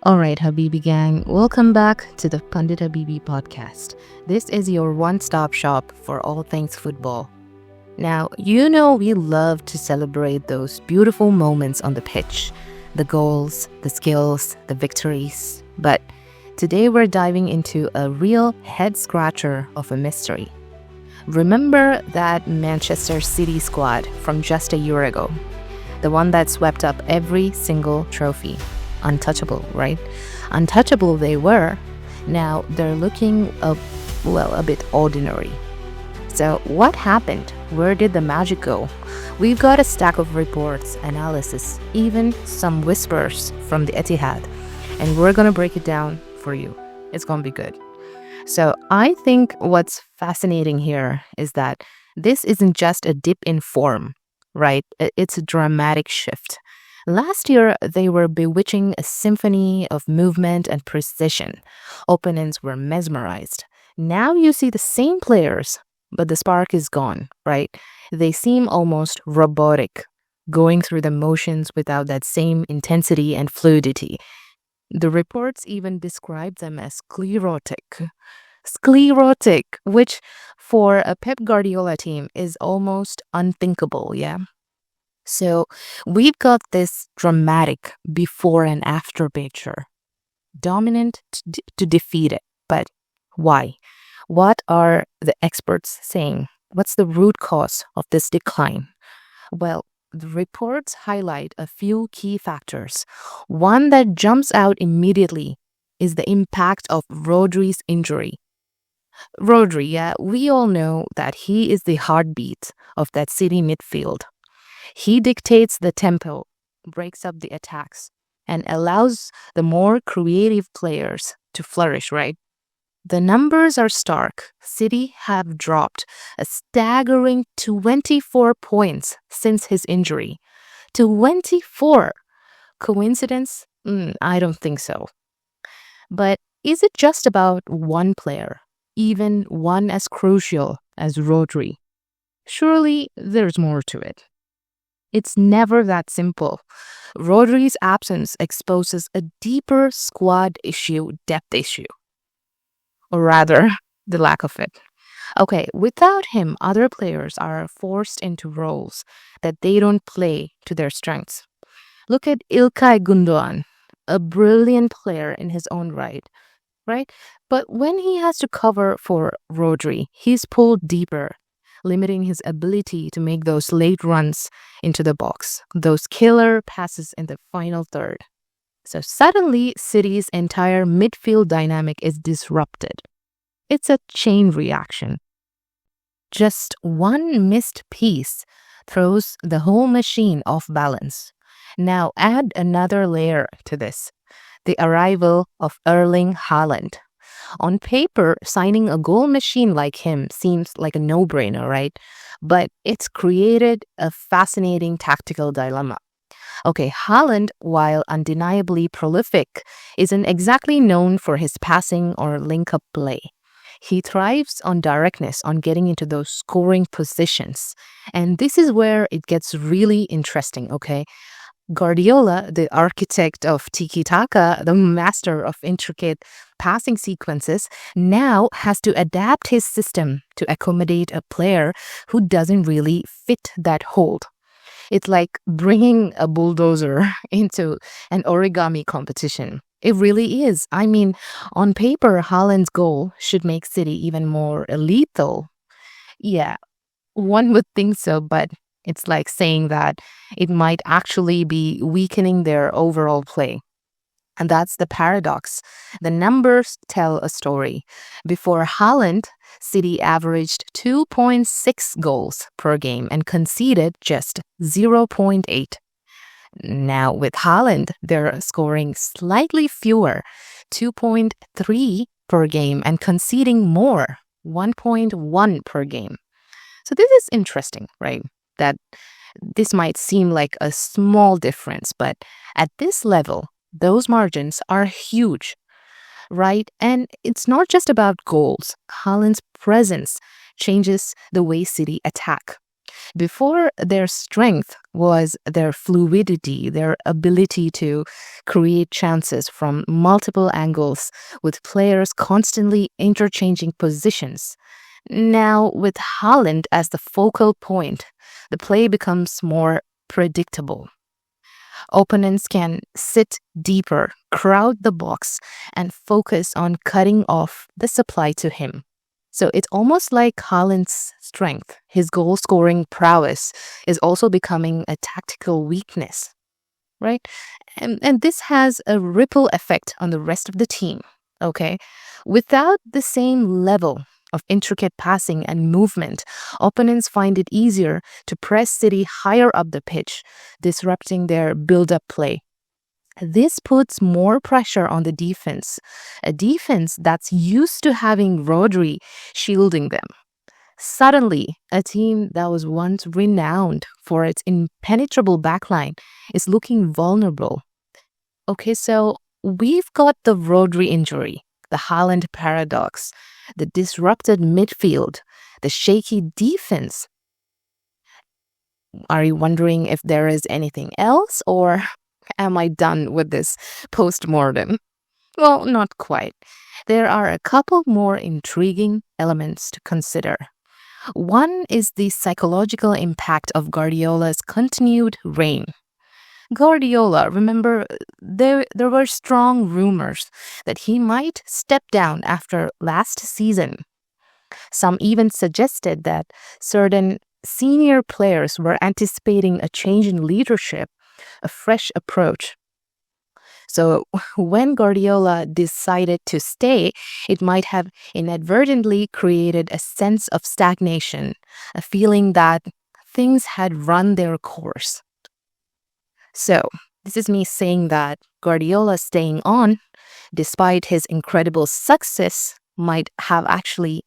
All right, Habibi gang, welcome back to the Pundit Habibi podcast. This is your one-stop shop for all things football. Now, we love to celebrate those beautiful moments on the pitch, the goals, the skills, the victories. But today we're diving into a real head-scratcher of a mystery. Remember that Manchester City squad from just a year ago? The one that swept up every single trophy. Untouchable, right? Untouchable they were. Now they're looking a bit ordinary. So what happened? Where did the magic go? We've got a stack of reports, analysis, even some whispers from the Etihad, and we're gonna break it down for you. It's gonna be good. So I think what's fascinating here is that this isn't just a dip in form, right? It's a dramatic shift. Last year, they were bewitching a symphony of movement and precision. Opponents were mesmerized. Now you see the same players, but the spark is gone, right? They seem almost robotic, going through the motions without that same intensity and fluidity. The reports even describe them as sclerotic. Sclerotic, which for a Pep Guardiola team is almost unthinkable, yeah? So we've got this dramatic before and after picture. Dominant to defeat it. But why? What are the experts saying? What's the root cause of this decline? Well, the reports highlight a few key factors. One that jumps out immediately is the impact of Rodri's injury. Rodri, yeah, we all know that he is the heartbeat of that City midfield. He dictates the tempo, breaks up the attacks, and allows the more creative players to flourish, right? The numbers are stark. City have dropped a staggering 24 points since his injury. 24. Coincidence? I don't think so. But is it just about one player, even one as crucial as Rodri? Surely there's more to it. It's never that simple. Rodri's absence exposes a deeper squad issue, depth issue. Or rather, the lack of it. Okay, without him, other players are forced into roles that they don't play to their strengths. Look at Ilkay Gundogan, a brilliant player in his own right? But when he has to cover for Rodri, he's pulled deeper, limiting his ability to make those late runs into the box, those killer passes in the final third. So suddenly, City's entire midfield dynamic is disrupted. It's a chain reaction. Just one missed piece throws the whole machine off balance. Now add another layer to this, the arrival of Erling Haaland. On paper, signing a goal machine like him seems like a no-brainer, right? But it's created a fascinating tactical dilemma. Okay, Haaland, while undeniably prolific, isn't exactly known for his passing or link-up play. He thrives on directness, on getting into those scoring positions. And this is where it gets really interesting, okay? Guardiola, the architect of tiki-taka, the master of intricate passing sequences, now has to adapt his system to accommodate a player who doesn't really fit that hold. It's like bringing a bulldozer into an origami competition. It really is. I mean, on paper, Haaland's goal should make City even more lethal. Yeah, one would think so, but it's like saying that it might actually be weakening their overall play. And that's the paradox. The numbers tell a story. Before Haaland, City averaged 2.6 goals per game and conceded just 0.8. Now with Haaland, they're scoring slightly fewer, 2.3 per game, and conceding more, 1.1 per game. So this is interesting, right? That this might seem like a small difference, but at this level, those margins are huge, right? And it's not just about goals. Haaland's presence changes the way City attack. Before, their strength was their fluidity, their ability to create chances from multiple angles with players constantly interchanging positions. Now, with Haaland as the focal point, the play becomes more predictable. Opponents can sit deeper, crowd the box, and focus on cutting off the supply to him. So it's almost like Haaland's strength, his goal scoring prowess, is also becoming a tactical weakness, right? And this has a ripple effect on the rest of the team, okay? Without the same level of intricate passing and movement, opponents find it easier to press City higher up the pitch, disrupting their build up play. This puts more pressure on the defense, a defense that's used to having Rodri shielding them. Suddenly, a team that was once renowned for its impenetrable backline is looking vulnerable. Okay, so we've got the Rodri injury, the Haaland paradox, the disrupted midfield, the shaky defense. Are you wondering if there is anything else, or am I done with this post-mortem? Well, not quite. There are a couple more intriguing elements to consider. One is the psychological impact of Guardiola's continued reign. Guardiola, remember, there were strong rumors that he might step down after last season. Some even suggested that certain senior players were anticipating a change in leadership, a fresh approach. So when Guardiola decided to stay, it might have inadvertently created a sense of stagnation, a feeling that things had run their course. So this is me saying that Guardiola staying on, despite his incredible success, might have actually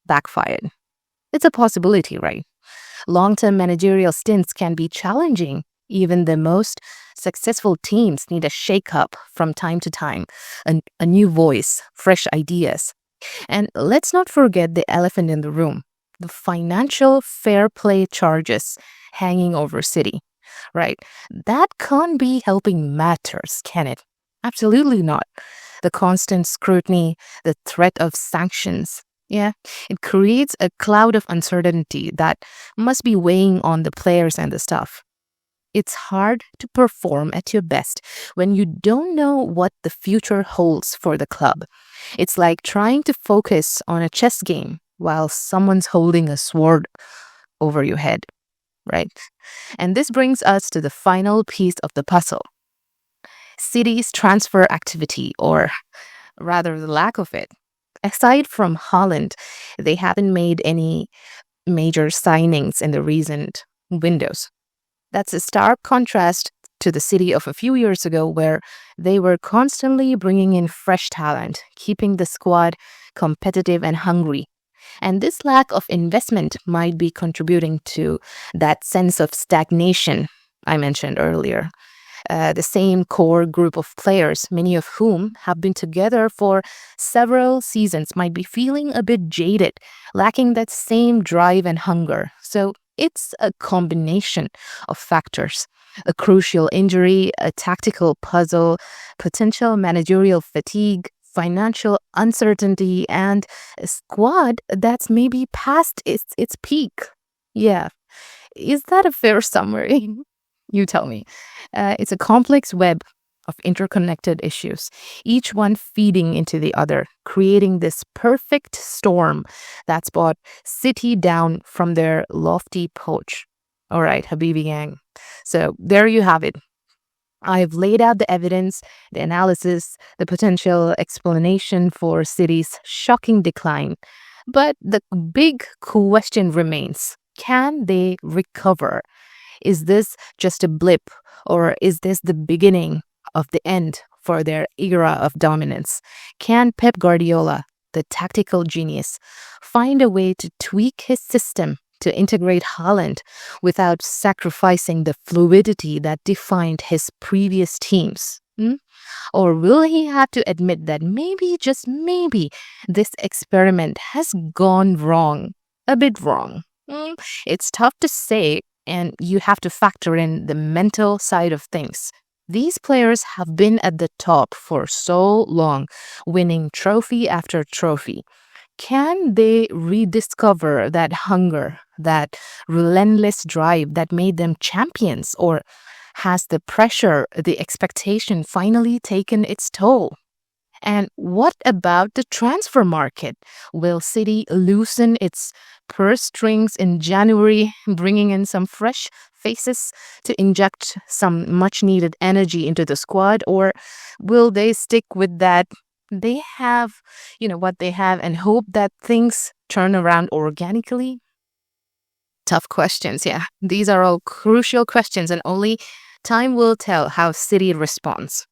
backfired. It's a possibility, right? Long-term managerial stints can be challenging. Even the most successful teams need a shake-up from time to time, a new voice, fresh ideas. And let's not forget the elephant in the room, the financial fair play charges hanging over City, right? That can't be helping matters, can it? Absolutely not. The constant scrutiny, the threat of sanctions, yeah, it creates a cloud of uncertainty that must be weighing on the players and the staff. It's hard to perform at your best when you don't know what the future holds for the club. It's like trying to focus on a chess game while someone's holding a sword over your head, right? And this brings us to the final piece of the puzzle. City's transfer activity, or rather the lack of it. Aside from Haaland, they haven't made any major signings in the recent windows. That's a stark contrast to the City of a few years ago, where they were constantly bringing in fresh talent, keeping the squad competitive and hungry. And this lack of investment might be contributing to that sense of stagnation I mentioned earlier. The same core group of players, many of whom have been together for several seasons, might be feeling a bit jaded, lacking that same drive and hunger. So it's a combination of factors: a crucial injury, a tactical puzzle, potential managerial fatigue, financial uncertainty, and a squad that's maybe past its peak. Yeah. Is that a fair summary? You tell me. It's a complex web of interconnected issues, each one feeding into the other, creating this perfect storm that's brought City down from their lofty perch. All right, Habibi gang. So there you have it. I've laid out the evidence, the analysis, the potential explanation for City's shocking decline. But the big question remains: can they recover? Is this just a blip, or is this the beginning of the end for their era of dominance? Can Pep Guardiola, the tactical genius, find a way to tweak his system to integrate Haaland without sacrificing the fluidity that defined his previous teams? Or will he have to admit that maybe, just maybe, this experiment has gone wrong, a bit wrong? Mm, it's tough to say, and you have to factor in the mental side of things. These players have been at the top for so long, winning trophy after trophy. Can they rediscover that hunger, that relentless drive that made them champions? Or has the pressure, the expectation finally taken its toll? And what about the transfer market? Will City loosen its purse strings in January, bringing in some fresh faces to inject some much needed energy into the squad? Or will they stick with that? They have, what they have and hope that things turn around organically? Tough questions, yeah. These are all crucial questions, and only time will tell how City responds.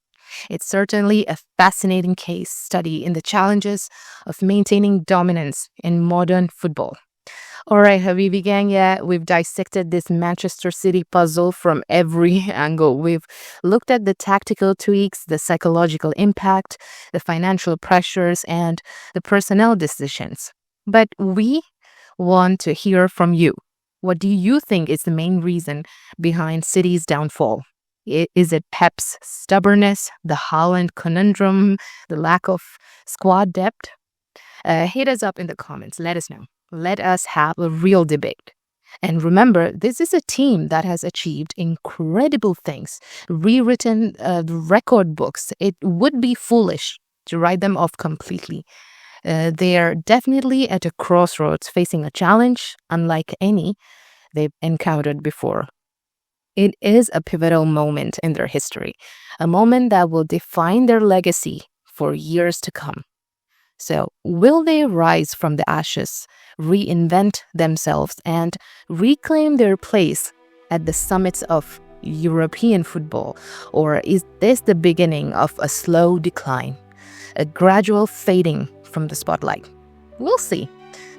It's certainly a fascinating case study in the challenges of maintaining dominance in modern football. All right, Habibi gang, yeah, we've dissected this Manchester City puzzle from every angle. We've looked at the tactical tweaks, the psychological impact, the financial pressures, and the personnel decisions. But we want to hear from you. What do you think is the main reason behind City's downfall? Is it Pep's stubbornness, the Haaland conundrum, the lack of squad depth? Hit us up in the comments. Let us know. Let us have a real debate. And remember, this is a team that has achieved incredible things, rewritten record books. It would be foolish to write them off completely. They are definitely at a crossroads, facing a challenge unlike any they've encountered before. It is a pivotal moment in their history, a moment that will define their legacy for years to come. So, will they rise from the ashes, reinvent themselves, and reclaim their place at the summits of European football? Or is this the beginning of a slow decline, a gradual fading from the spotlight? We'll see.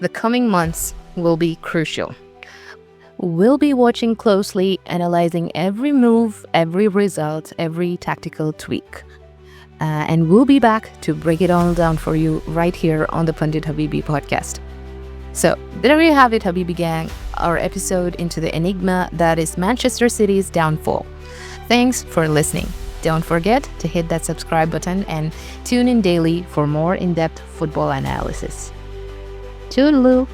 The coming months will be crucial. We'll be watching closely, analyzing every move, every result, every tactical tweak. And we'll be back to break it all down for you right here on the Pundit Habibi podcast. So there you have it, Habibi gang, our episode into the enigma that is Manchester City's downfall. Thanks for listening. Don't forget to hit that subscribe button and tune in daily for more in-depth football analysis. Toodaloo!